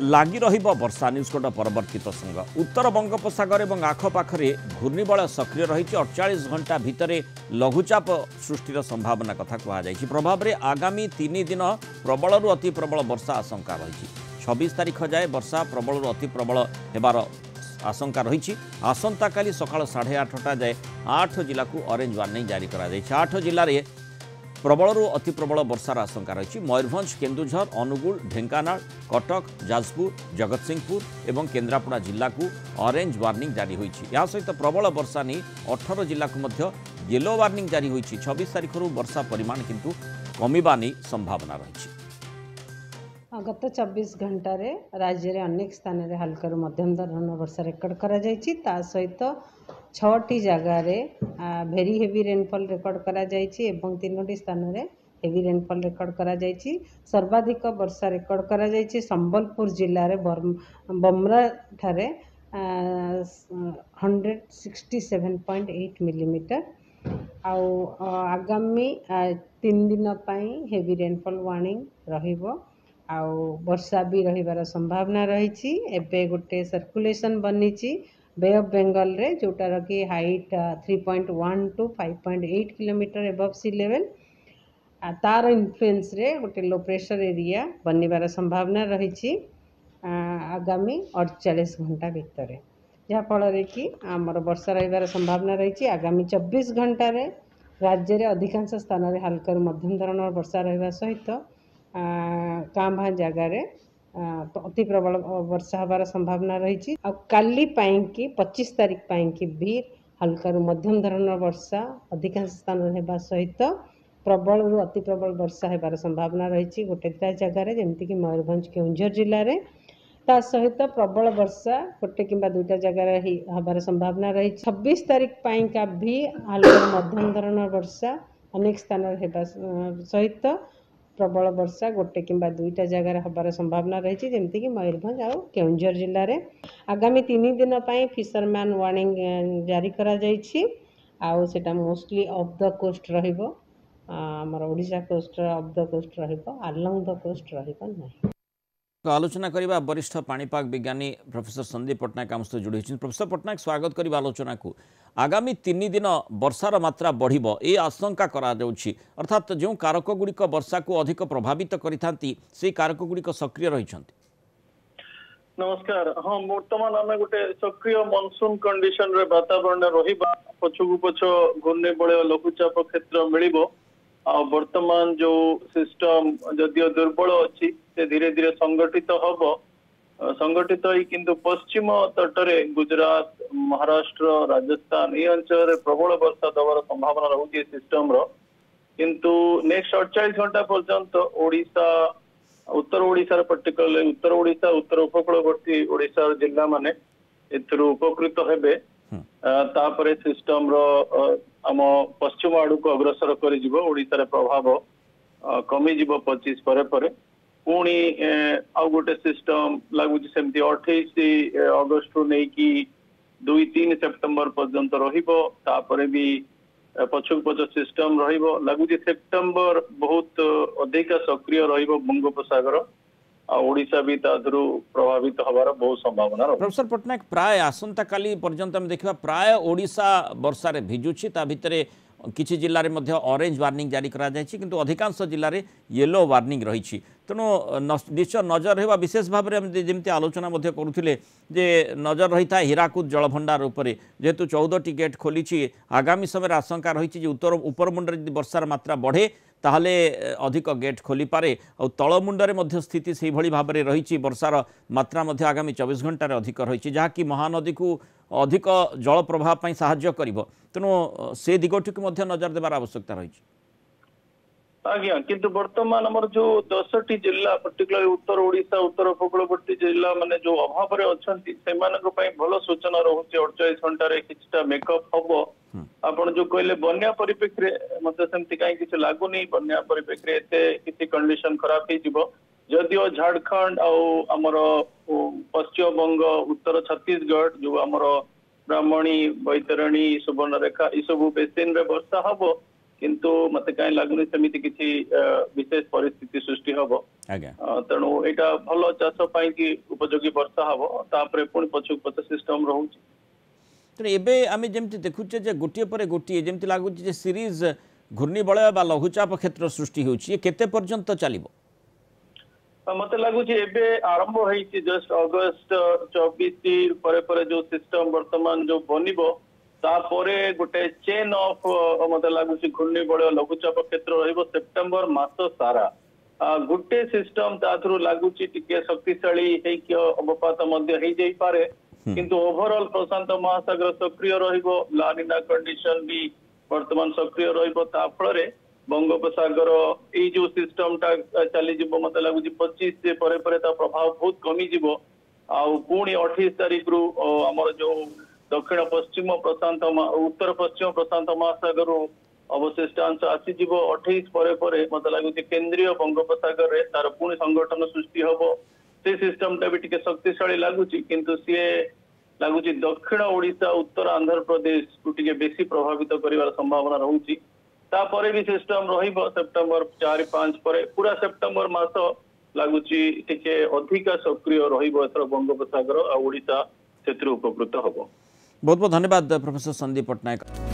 লাগি রহিব বর্ষা নিউজকোট পরবর্তী প্রসঙ্গ উত্তর বঙ্গোপসাগর এবং আখপাখে ঘূর্ণিবলয় সক্রিয় রয়েছে 48 ঘণ্টা ভিতরে লঘুচাপ সৃষ্টির সম্ভাবনা কথা কুহযাই প্রভাবে আগামী 3 দিন প্রবলর অতি প্রবল বর্ষা আশঙ্কা রয়েছে 26 তারিখ যায় বর্ষা প্রবলর অতি প্রবল হেবার আশঙ্কা রয়েছে আসন্তাকালি সকাল 8:30 যায় 8 জেলাକୁ অরেঞ্জ ওয়ার্নিং জারি করা যাইছে 8 জেলার প্রবলরু অতি প্রবল বর্ষার আশঙ্কা রয়েছে ময়ূরভঞ্জ কেন্দুঝর অনুগুল ঢেঙ্কানাল কটক যাজপুর জগৎসিংহপুর এবং কেন্দ্রাপড়া জেলাକୁ অরেঞ্জ ওয়ার্নিং জারি হয়েছে এর সহিত প্রবল বর্ষা নিয়ে 18 জেলাକୁ মধ্য ইয়েলো ওয়ার্নিং জারি হয়েছে 26 তারিখর বর্ষা পরিমাণ কিন্তু কমিবা নিয়ে সম্ভাবনা রয়েছে गत 24 घंटे राज्य में अनेक स्थान में हल्का मध्यम धरण वर्षा रेकर्ड करा जायछि ता सहित 6टी जगार भेरी हेवी रेनफॉल रेकर्ड करा जायछि एवं 3टी स्थान में हेवी रेनफॉल रेकर्ड करा जायछि सर्वाधिक वर्षा रेकर्ड करा जायछि संबलपुर जिले में बमरा ठारे 167.8 मिलीमीटर आगामी 3 दिन हेवी रेनफॉल वार्निंग रहिबो आउ वर्षा भी रहिबार संभावना रही एबे गोटे सर्कुलेशन बनी बे ऑफ बेंगल रे जोटार कि हाइट 3.1 टू 5.8 किलोमीटर एबव सी लेवल तार इन्फ्लुएंस रे गोटे लो प्रेशर एरिया बनिबार संभावना रही आगामी 48 घंटा भितर जहाँफल कि आमर वर्षा रहिबार संभावना रही आगामी 24 घंटा रे राज्य रे अधिकांश स्थान में हल्का मध्यम धरण वर्षा रहिबा सहित काँ भाँ जगार अति प्रबल वर्षा हबार संभावना रही काली कि 25 तारीख कि भी हल्का मध्यम धरण वर्षा अधिकांश स्थान होगा सहित प्रबल अति प्रबल वर्षा होबार संभावना रही गोटे दुटा जगार जमीक मयूरभंज केउंझर जिले में ता सहित प्रबल वर्षा गोटे कि दुईटा जगार हबार संभावना रही 26 तारीख का भी हल्का मध्यम धरण वर्षा अनेक स्थान सहित प्रबल वर्षा गोटे कि दुईटा जगार हबार संभावना रही जमीक मयूरभंज आउ केउंझर जिले में आगामी 3 दिन फिशरमैन वार्निंग जारी करा जायछि आउ सेटा मोस्टली ऑफ द कोस्ट रहिबो हमर Odisha coast off the coast रहिबो अलोंग द कोस्ट रहिबो नाही आलोचना करवा वरिष्ठ पाणीपाग विज्ञानी प्रोफेसर संदीप पट्टनायक आम सहित जोड़ी प्रोफेसर पट्टनायक स्वागत करवा आलोचना को आगामी 3 दिन वर्षार मात्रा बढ़िबो ए आशंका करा जाउछि अर्थात जो कारक गुड़िक वर्षा को अधिक प्रभावित करिथांती से कारक गुड़िक सक्रिय रहिछंती नमस्कार हाँ बर्तमान आम गोटे सक्रिय मनसून कंडीशन रे वातावरण रहिबा पछकु पछ घूर्णिबलय लघुचाप क्षेत्र मिलिबो वर्तमान जो सिस्टम जदियो दुर्बल अच्छी से धीरे धीरे संगठित हम संगठित किंतु पश्चिम तटरे गुजरात महाराष्ट्र राजस्थान ये अंचल प्रबल वर्षा दबार संभावना रहुछि सिस्टम रो किंतु नेक्स्ट 48 घंटा पर्यंत ओडिशा उत्तर ओडिशा पर्टिकुलरली उत्तर ओडिशा उत्तर उपकूलवर्ती ओडिशा जिला माने एथरु उपकृत हेबे तापरे सिस्टम रो आम पश्चिम आड़ को अग्रसर कर प्रभाव कमी 25 पर पुणी आउ गोटे सिस्टम लगुच सेमती 28 अगस्ट रु नहीं कि 2-3 सेप्टेम्बर पर्यंत रही भी पछक पछ सिस्टम लगुच सेप्टेम्बर बहुत अधिक सक्रिय बंगोपसागर ओडिशा भी तादरू प्रभावित हबार बहुत संभावना प्रोफेसर पट्टनायक प्राय आसंता काली पर्यंत हम देखा प्राय ओडिशा वर्षा रे भिजुछि ता भितरे किछि जिल्ला रे मध्य ऑरेंज वार्निंग जारी करा जायछि किंतु अधिकांश जिल्ला रे येलो वार्निंग रहिछि तेणु निश्चय नजर रहा विशेष भाव में जमी आलोचना करुले जे नजर रही था हीराकुद जलभंडार उपरे जेहेतु 14टी गेट खोली आगामी समय आशंका रही उत्तर उपरमुंडे यदि वर्षार मात्रा बढ़े ताहले अधिक गेट खोली पारे और तलमुंडरे मध्य स्थिति से भली भाव में रही वर्षार मात्रा मध्य आगामी 24 घंटे अधिक रही जहाँकि महानदी को अधिक जल प्रवाह पाई साहाय्य करिवो तेणु से दिगटी को मध्य नजर देवार आवश्यकता रही आज्ञा किंतु वर्तमान आमर जो 10टी जिला पर्टिकुलर उत्तर ओडिशा उत्तर उपकूलवर्ती जिला माने जो अभाव रे अछंती सेमानक पई भलो सूचना रहउछि 48 घंटा रे किछटा मेकअप हबो आपण जो कहले बन्या परिप्रेक्षी रे मते सेमति काई किछ लागु नै बन्या परिप्रेक्षी रे एते किछि कंडीशन खराब हे जिवो जदियो झारखंड आ आमर पश्चिम बंग उत्तर छत्तीसगढ़ जो आमर ब्राह्मणी बैतरणी सुवर्णरेखा ई सब बेसिन रे वर्षा हबो किंतु मते कहीं लगुनि सेमिति किछि विशेष परिस्थिति सृष्टि हबो आज्ञा तेणु एटा भलो चाष पाई कि उपयोगी वर्षा हबो तापरे पुणी पछुक पछ सिस्टम रहउछि तेणु एबे आमे जेमति देखुचे जे गोटिए पर गोटिए जेमति लागुछि जे सीरीज घूर्णिबलय बा लघुचाप क्षेत्र सृष्टि होछि केते पर्यंत चलिबो मत लगुच आरंभ होती जस्ट अगस्त 24 पर जो सिस्टम वर्तमान जो बनब तापरे गोटे चेन ऑफ मत लगुच घूर्णिबलय लघुचाप क्षेत्र सेप्टेम्बर मास सारा गोटे सिस्टम ताथरू लगुच टिके शक्तिशाली अवपात पारे किंतु ओवरऑल प्रशांत महासागर सक्रिय लानिना कंडीशन भी वर्तमान सक्रिय फल बंगोपसागर ये जो सिस्टम टा चली मत लगुच 25 से परे प्रभाव बहुत कमी पुणी 28 तारीख रु आमर जो दक्षिण पश्चिम प्रशांत उत्तर पश्चिम प्रशांत महासागर अवशिष्टांश आसीज 28 परे मत लगुच केंद्रीय बंगोपसागर रे तार पुणी संगठन सृष्टि हम से सिस्टम टा भी टिके शक्तिशाली लगुच किंतु सी लगुच दक्षिण ओडिशा उत्तर आंध्र प्रदेश को टिके बेसी प्रभावित करिवार संभावना रहउची तापरे भी सिस्टम रहिबो सेप्टेम्बर 4-5 परे पूरा सेप्टेम्बर मास लगुची टिके अधिका सक्रिय रहिबो एथर बंगोपसागर आ ओडिशा क्षेत्र उपकृत हबो। बहुत बहुत धन्यवाद प्रोफेसर संदीप पट्टनायक।